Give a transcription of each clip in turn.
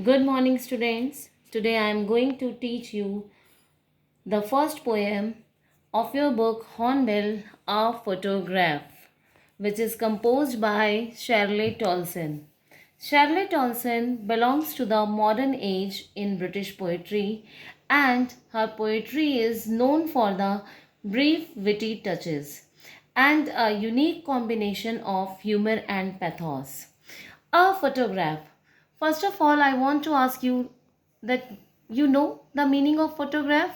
Good morning, students. Today I am going to teach you the first poem of your book Hornbill, A Photograph, which is composed by Shirley Tolson. Shirley Tolson belongs to the modern age in British poetry, and her poetry is known for the brief, witty touches and a unique combination of humor and pathos. A photograph. First of all, I want to ask you that you know the meaning of photograph?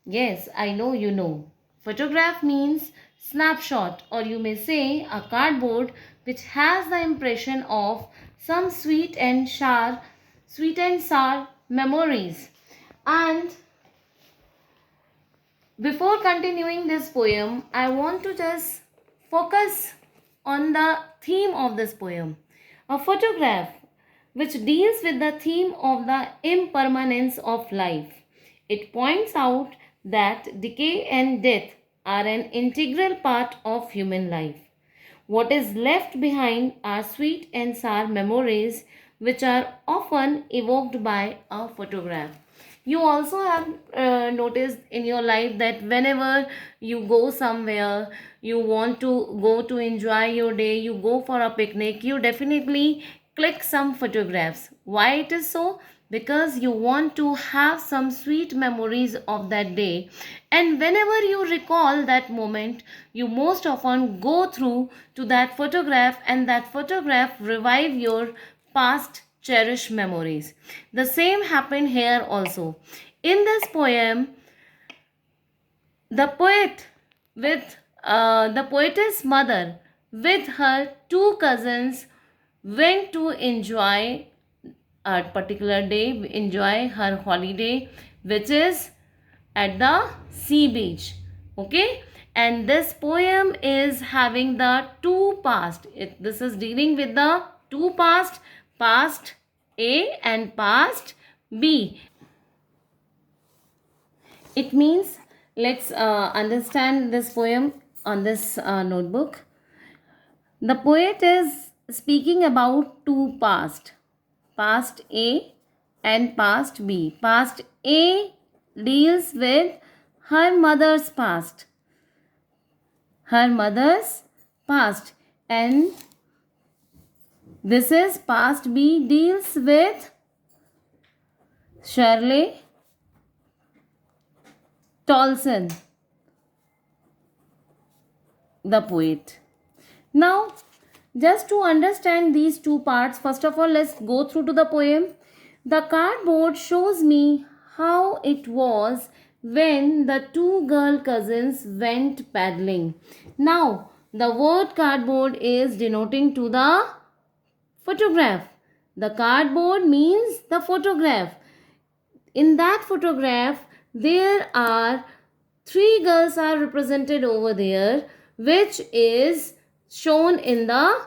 Yes, I know you know. Photograph means snapshot, or you may say a cardboard which has the impression of some sweet and sour memories. And before continuing this poem, I want to just focus on the theme of this poem. A photograph which deals with the theme of the impermanence of life. It points out that decay and death are an integral part of human life. What is left behind are sweet and sour memories which are often evoked by a photograph. You also have noticed in your life that whenever you go somewhere, you want to go to enjoy your day, you go for a picnic, you definitely click some photographs. Why it is so? Because you want to have some sweet memories of that day, and whenever you recall that moment, you most often go through to that photograph, and that photograph revive your past cherished memories. The same happened here also. In this poem, the poet with the poetess mother with her two cousins went to enjoy a particular day, enjoy her holiday, which is at the sea beach. Okay, and this poem is having the two past. This is dealing with the two past, past A and past B. It means let's understand this poem on this notebook. The poet is speaking about two past, past A and past B. Past A deals with her mother's past, her mother's past, and this is past B deals with Shirley Tolson, the poet. Now, just to understand these two parts, first of all, let's go through to the poem. The cardboard shows me how it was when the two girl cousins went paddling. Now, the word cardboard is denoting to the photograph. The cardboard means the photograph. In that photograph, there are three girls are represented over there, which is shown in the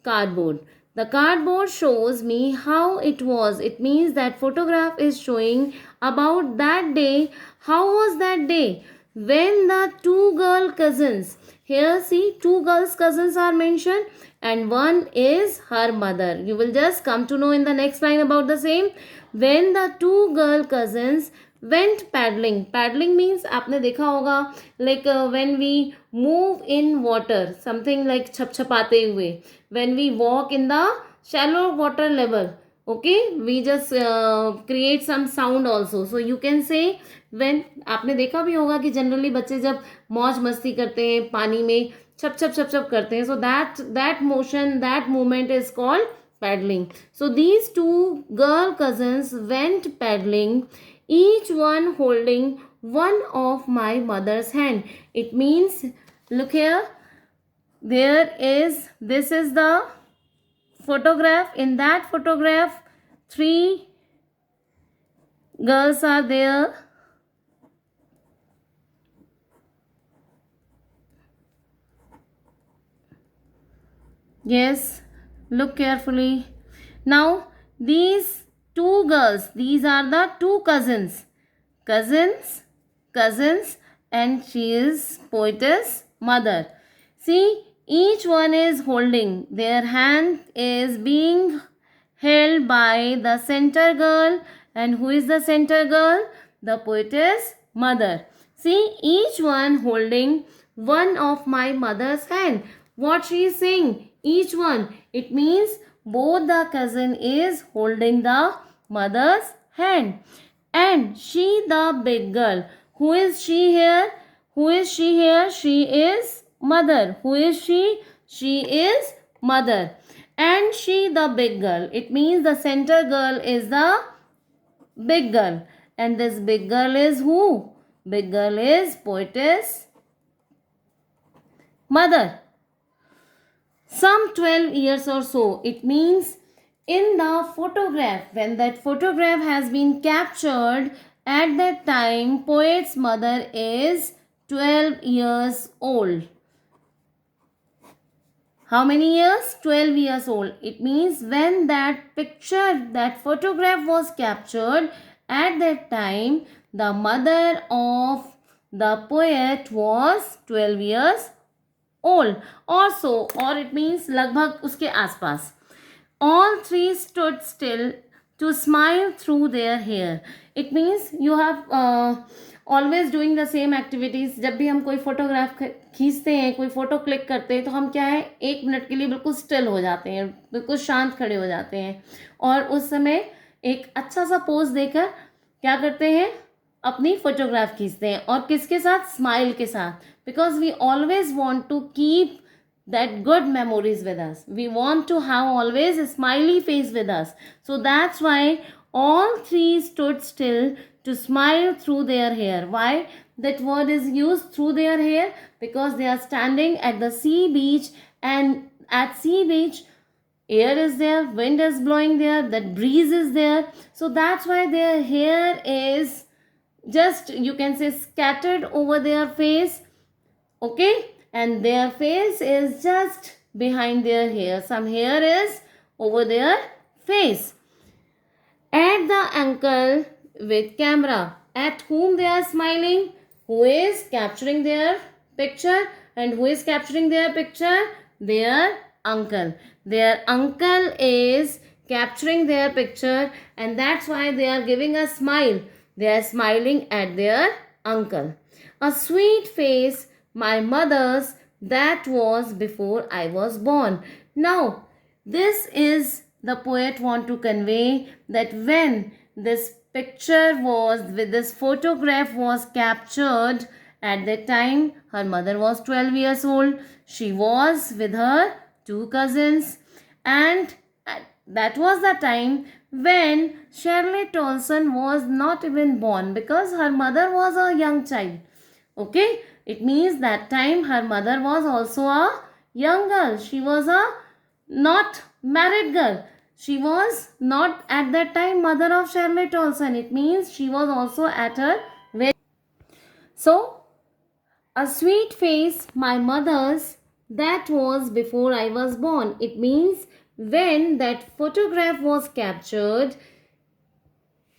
cardboard. The cardboard shows me how it was. It means that photograph is showing about that day. How was that day when the two girl cousins, here see two girls cousins are mentioned, and one is her mother. You will just come to know in the next line about the same. When the two girl cousins went paddling. Paddling means आपने देखा होगा like when we move in water, something like छपछपाते हुए. When we walk in the shallow water level, okay, we just create some sound also. So you can say when आपने देखा भी होगा कि generally बच्चे जब मौज मस्ती करते हैं पानी में छप छप छप छप करते हैं. So that motion, that movement is called paddling. So these two girl cousins went paddling, each one holding one of my mother's hand. It means, look here, this is the photograph. In that photograph, three girls are there. Yes, look carefully. Now, these two girls, these are the two cousins. Cousins, and she is poetess mother. See, each one is holding, their hand is being held by the center girl. And who is the center girl? The poetess mother. See, each one holding one of my mother's hand. What she is saying? Each one. It means both the cousin is holding the mother's hand. And she, the big girl. Who is she here? Who is she here? She is mother. Who is she? She is mother. And she, the big girl. It means the center girl is the big girl. And this big girl is who? Big girl is poetess mother. Some 12 years or so. It means in the photograph, when that photograph has been captured, at that time poet's mother is 12 years old. How many years? 12 years old. It means when that picture, that photograph was captured, at that time the mother of the poet was 12 years old. Also, or it means लगभग उसके आसपास. All three stood still to smile through their hair. It means you have always doing the same activities. जब भी हम कोई photograph खींचते हैं, कोई फ़ोटो क्लिक करते हैं, तो हम क्या है, 1 मिनट के लिए बिल्कुल स्टिल हो जाते हैं, बिल्कुल शांत खड़े हो जाते हैं. और उस समय एक अच्छा सा पोज देकर क्या करते हैं, अपनी फोटोग्राफ खींचते हैं. और किसके साथ? स्माइल के साथ. Because we always want to keep that good memories with us. We want to have always a smiley face with us. So that's why all three stood still to smile through their hair. Why that word is used, through their hair? Because they are standing at the sea beach, and at sea beach air is there, wind is blowing there, that breeze is there. So that's why their hair is just, you can say, scattered over their face. Okay, and their face is just behind their hair. Some hair is over their face. At the uncle with camera, at whom they are smiling, who is capturing their picture, and who is capturing their picture? Their uncle. Their uncle is capturing their picture, and that's why they are giving a smile. They are smiling at their uncle. A sweet face, my mother's, that was before I was born. Now, this is the poet want to convey that when this picture was, with this photograph was captured, at that time her mother was 12 years old. She was with her 2 cousins, and that was the time when Shirley Tolson was not even born, because her mother was a young child. Okay, it means that time her mother was also a young girl. She was a not married girl. She was not at that time mother of Shirley Tolson. It means she was also at her very. So, a sweet face, my mother's, that was before I was born. It means when that photograph was captured,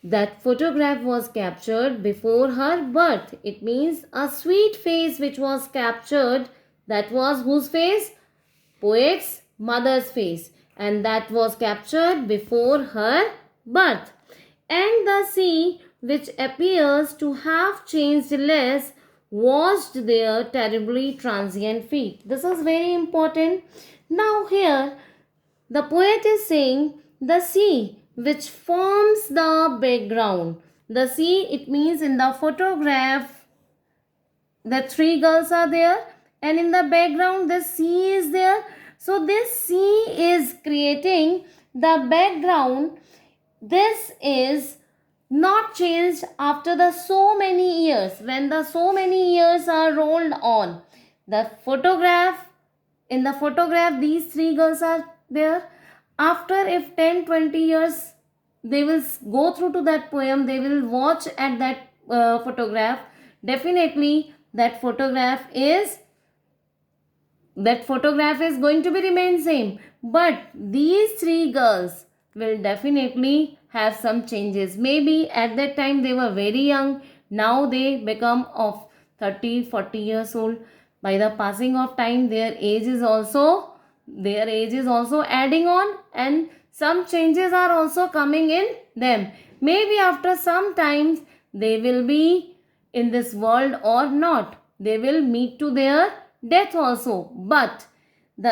that photograph was captured before her birth. It means a sweet face which was captured, that was whose face? Poet's mother's face. And that was captured before her birth. And the sea, which appears to have changed less, washed their terribly transient feet. This is very important. Now here, the poet is saying the sea, which forms the background. The sea, it means in the photograph, the 3 girls are there, and in the background the sea is there. So this sea is creating the background. This is not changed after the so many years. When the so many years are rolled on, the photograph, in the photograph these 3 girls are there. After, if 10-20 years they will go through to that poem, they will watch at that photograph, definitely that photograph is going to be remain same. But these 3 girls will definitely have some changes. Maybe at that time they were very young. Now they become of 30-40 years old. By the passing of time, their age is also adding on, and some changes are also coming in them. Maybe after some times they will be in this world or not. They will meet to their death also. But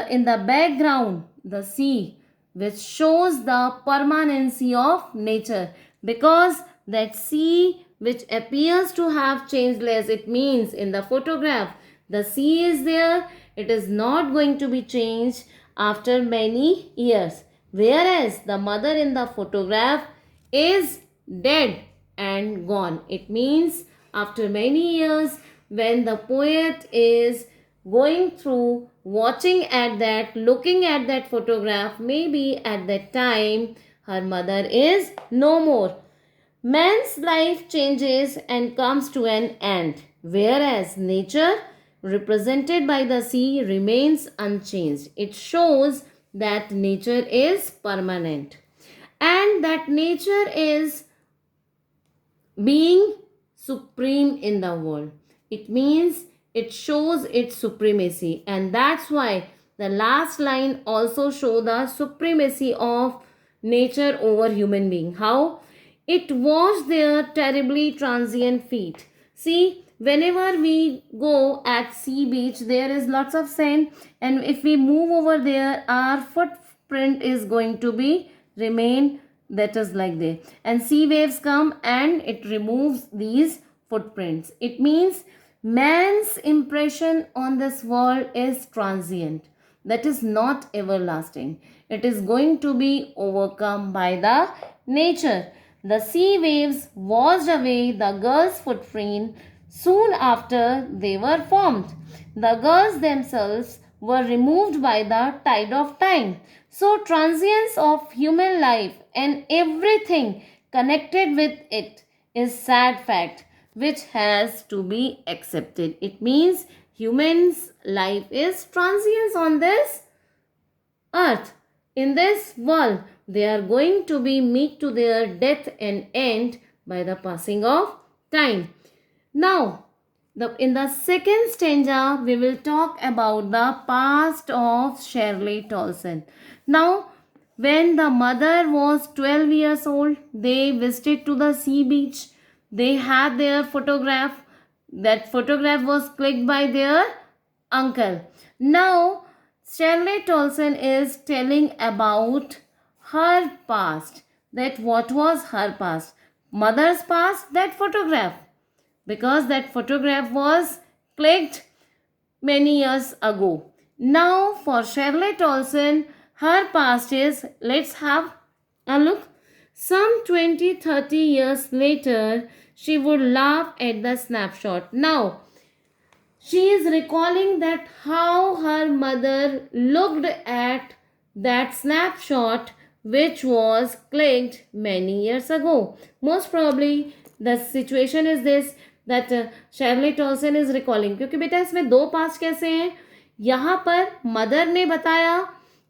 in the background, the sea, which shows the permanency of nature, because that sea which appears to have changeless, it means in the photograph the sea is there, it is not going to be changed after many years, whereas the mother in the photograph is dead and gone. It means after many years, when the poet is going through, watching at that, looking at that photograph, maybe at that time her mother is no more. Man's life changes and comes to an end, whereas nature, represented by the sea, remains unchanged. It shows that nature is permanent and that nature is being supreme in the world. It means it shows its supremacy, and that's why the last line also show the supremacy of nature over human being. How? It washed their terribly transient feet. See, whenever we go at sea beach, there is lots of sand, and if we move over there, our footprint is going to be remain, that is like there, and sea waves come and it removes these footprints. It means man's impression on this world is transient, that is not everlasting. It is going to be overcome by the nature. The sea waves washed away the girls' footprint soon after they were formed. The girls themselves were removed by the tide of time. So, transience of human life and everything connected with it is sad fact which has to be accepted. It means human's life is transience on this earth. In this world, they are going to be meet to their death and end by the passing of time. Now, in the second stanza, we will talk about the past of Shirley Tolson. Now, when the mother was 12 years old, they visited to the sea beach. They had their photograph. That photograph was clicked by their uncle. Now, Shirley Tolson is telling about her past. That what was her past? Mother's past, that photograph. Because that photograph was clicked many years ago. Now, for Shirley Tolson, her past is, let's have a look. Some 20-30 years later, she would laugh at the snapshot. Now, she is recalling that how her mother looked at that snapshot which was clicked many years ago. Most probably, the situation is this, that Shirley Tolson is recalling. क्योंकि बेटा इसमें दो past कैसे हैं, यहाँ पर mother ने बताया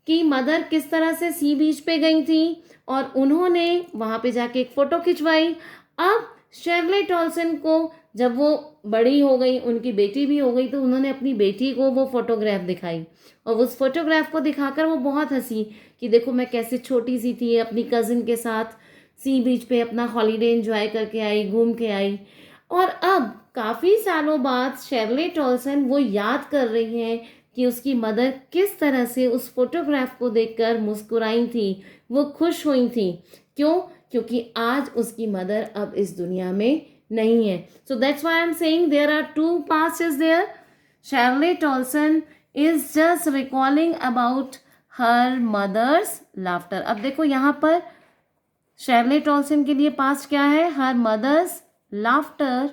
कि मदर किस तरह से सी बीच पे गई थी और उन्होंने वहाँ पे जाके एक फ़ोटो खिंचवाई. अब शर्ले टॉल्सन को जब वो बड़ी हो गई, उनकी बेटी भी हो गई, तो उन्होंने अपनी बेटी को वो फोटोग्राफ दिखाई और उस फोटोग्राफ को दिखाकर वो बहुत हंसी कि देखो मैं कैसे छोटी सी थी, अपनी कज़िन के साथ सी बीच पे अपना हॉलीडे एंजॉय करके आई, घूम के आई. और अब काफ़ी सालों बाद शर्ले टॉल्सन वो याद कर रही हैं कि उसकी मदर किस तरह से उस फोटोग्राफ को देखकर मुस्कुराई थी, वो खुश हुई थी. क्यों? क्योंकि आज उसकी मदर अब इस दुनिया में नहीं है. So that's why I am saying there are two past is there. Shirley Toulson is just recalling about her mother's laughter. अब देखो यहाँ पर शर्ले टॉल्सन के लिए पास्ट क्या है? Her mother's laughter.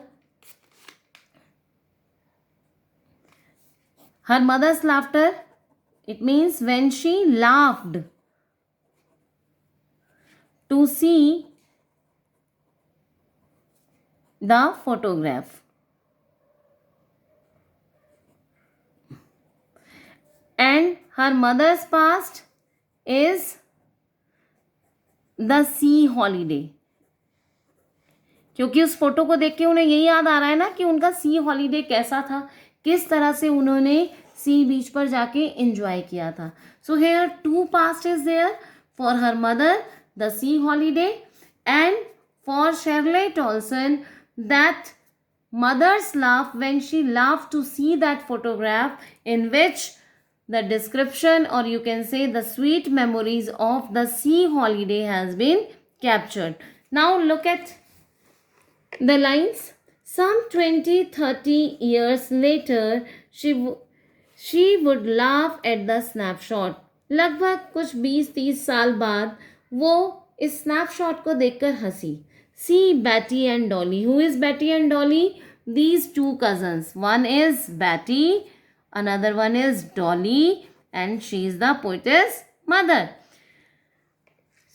Her mother's laughter, it means when she laughed to see the photograph. And her mother's past is the sea holiday. क्योंकि उस फोटो को देख के उन्हें यही याद आ रहा है ना कि उनका सी हॉलीडे कैसा था, किस तरह से उन्होंने सी बीच पर जाके एंजॉय किया था. So here too past is there. for her mother, the sea holiday, and for Charlotte Olsen, that mother's laugh when she laughed to see that photograph in which the description, or you can say the sweet memories of the sea holiday has been captured. Now look at the lines. Some 20-30 years later, she would laugh at the snapshot. लगभग कुछ 20-30 साल बाद वो इस snapshot को देखकर हंसी. See Betty and Dolly. Who is Betty and Dolly? These two cousins. One is Betty, another one is Dolly, and she is the poetess mother.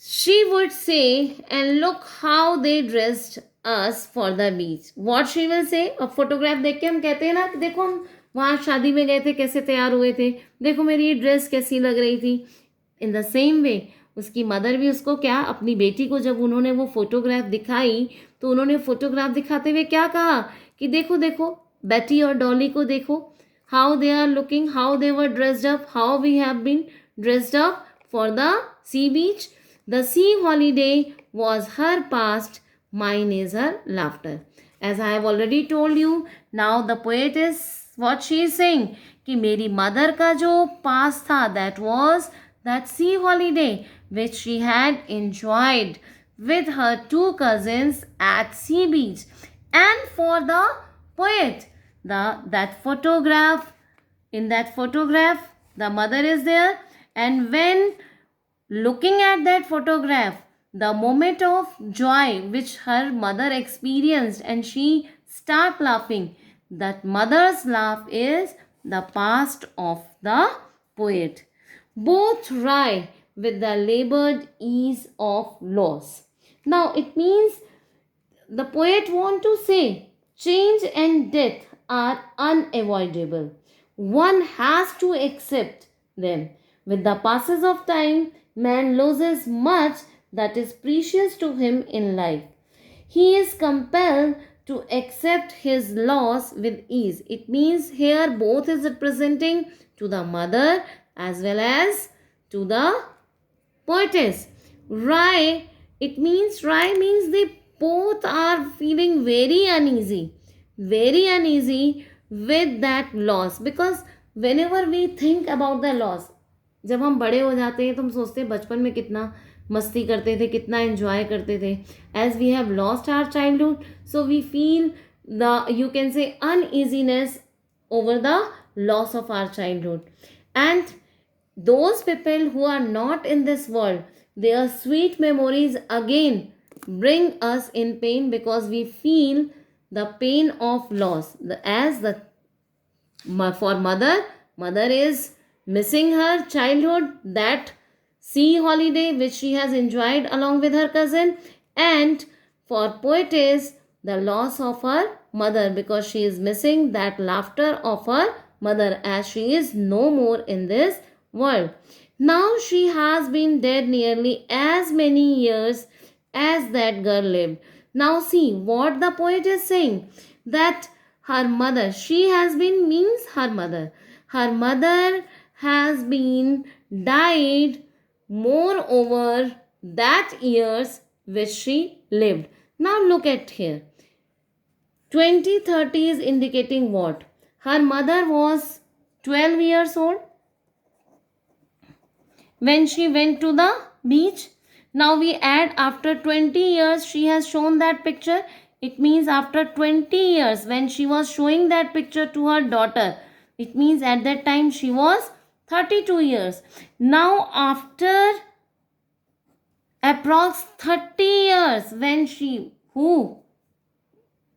She would say, and look how they dressed us for the beach. What she will say? अब photograph देख के हम कहते हैं ना कि देखो हम वहाँ शादी में गए थे, कैसे तैयार हुए थे, देखो मेरी ये ड्रेस कैसी लग रही थी. इन द सेम वे उसकी मदर भी उसको क्या, अपनी बेटी को जब उन्होंने वो फोटोग्राफ दिखाई तो उन्होंने फोटोग्राफ दिखाते हुए क्या कहा कि देखो देखो बेटी और डॉली को देखो, how they are looking, how they were dressed up, how we have been dressed up for the sea beach. The sea holiday was her past, mine is her laughter. As I have already told you, now the poet is what she is saying कि मेरी mother का जो past था, that was that sea holiday which she had enjoyed with her two cousins at sea beach. And for the poet, that photograph, in that photograph the mother is there, and when looking at that photograph, the moment of joy which her mother experienced and she start laughing, that mother's laugh is the past of the poet. Both wry with the labored ease of loss. Now it means the poet want to say change and death are unavoidable. One has to accept them. With the passes of time, man loses much that is precious to him in life. He is compelled to accept his loss with ease. It means here both is representing to the mother as well as to the poetess. Wry, it means wry means they both are feeling very uneasy with that loss, because whenever we think about the loss, जब हम बड़े हो जाते हैं तो हम सोचते हैं बचपन में कितना मस्ती करते थे, कितना एंजॉय करते थे. As we have lost our childhood, so we feel the, you can say, uneasiness over the loss of our childhood. And those people who are not in this world, their sweet memories again bring us in pain because we feel the pain of loss. For mother is missing her childhood, that sea holiday which she has enjoyed along with her cousin, and for poetess the loss of her mother because she is missing that laughter of her mother as she is no more in this world. Now she has been dead nearly as many years as that girl lived. Now see what the poet is saying, that her mother, she has been means her mother has been died moreover that years which she lived. Now look at here, 20-30 is indicating what? Her mother was 12 years old when she went to the beach. Now we add after 20 years she has shown that picture. It means after 20 years when she was showing that picture to her daughter, it means at that time she was 32 years. Now after approx 30 years when she, who?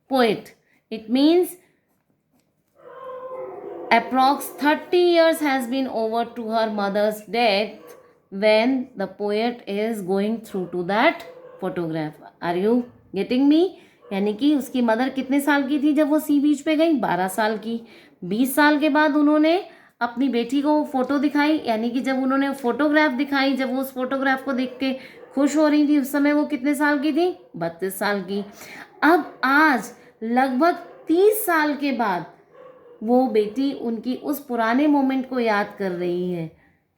Poet. It means approx 30 years has been over to her mother's death when the poet is going through to that photograph. Are you getting me? यानी कि उसकी mother कितने साल की थी जब वो सी बीच पे गई? 12 साल की. 20 साल के बाद उन्होंने अपनी बेटी को फोटो दिखाई, यानी कि जब उन्होंने फोटोग्राफ दिखाई, जब वो उस फोटोग्राफ को देख के खुश हो रही थी, उस समय वो कितने साल की थी? 32 साल की. अब आज लगभग 30 साल के बाद वो बेटी उनकी उस पुराने मोमेंट को याद कर रही है.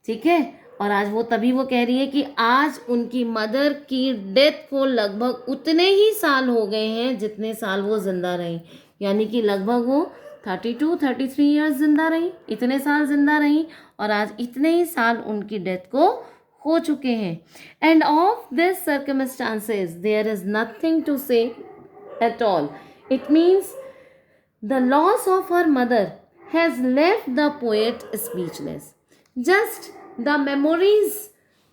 ठीक है, और आज वो तभी वो कह रही है कि आज उनकी मदर की डेथ को लगभग उतने ही साल हो गए हैं जितने साल वो जिंदा रही, यानी कि लगभग वो 32-33 ईयर्स जिंदा रही, इतने साल जिंदा रही, और आज इतने ही साल उनकी डेथ को हो चुके हैं. And of this circumstances there is nothing to say at all. It means the loss of her mother has left the poet speechless. Just the memories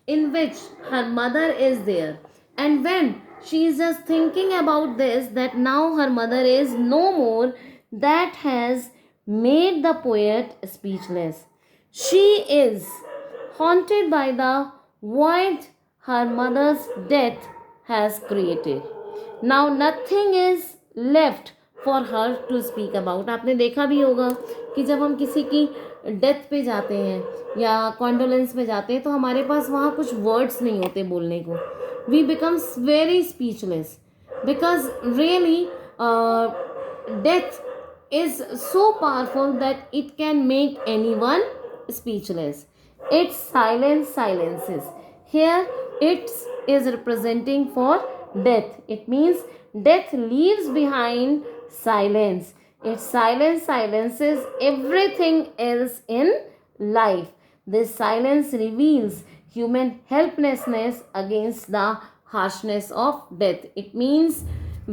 in which her mother is there. And when she is just thinking about this, that now her mother is no more, that has made the poet speechless. She is haunted by the void her mother's death has created. Now nothing is left for her to speak about. आपने देखा भी होगा कि जब हम किसी की death पे जाते हैं या कॉन्डोलेंस में जाते हैं तो हमारे पास वहाँ कुछ वर्ड्स नहीं होते बोलने को. We becomes very speechless because really death is so powerful that it can make anyone speechless. It's silence silences. Here it's is representing for death. It means death leaves behind silence. Its silence silences everything else in life. This silence reveals human helplessness against the harshness of death. It means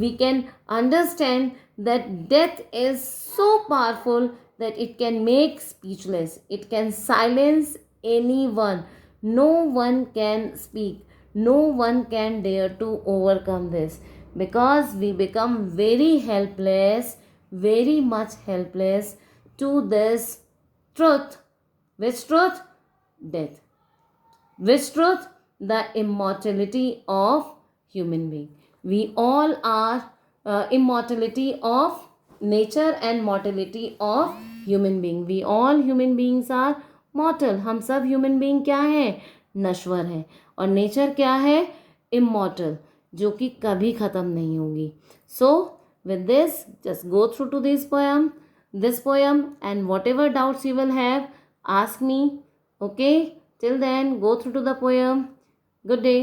we can understand that death is so powerful that it can make speechless. It can silence anyone. No one can speak. No one can dare to overcome this because we become very helpless, very much helpless to this truth. Which truth? Death. Which truth? The immortality of human being. We all are immortality of nature and mortality of human being. We all human beings are mortal. हम सब human being क्या हैं? नश्वर हैं. और nature क्या है? Immortal, जो कि कभी ख़त्म नहीं होगी. So with this just go through to this poem and whatever doubts you will have ask me. Okay, till then go through to the poem. Good day.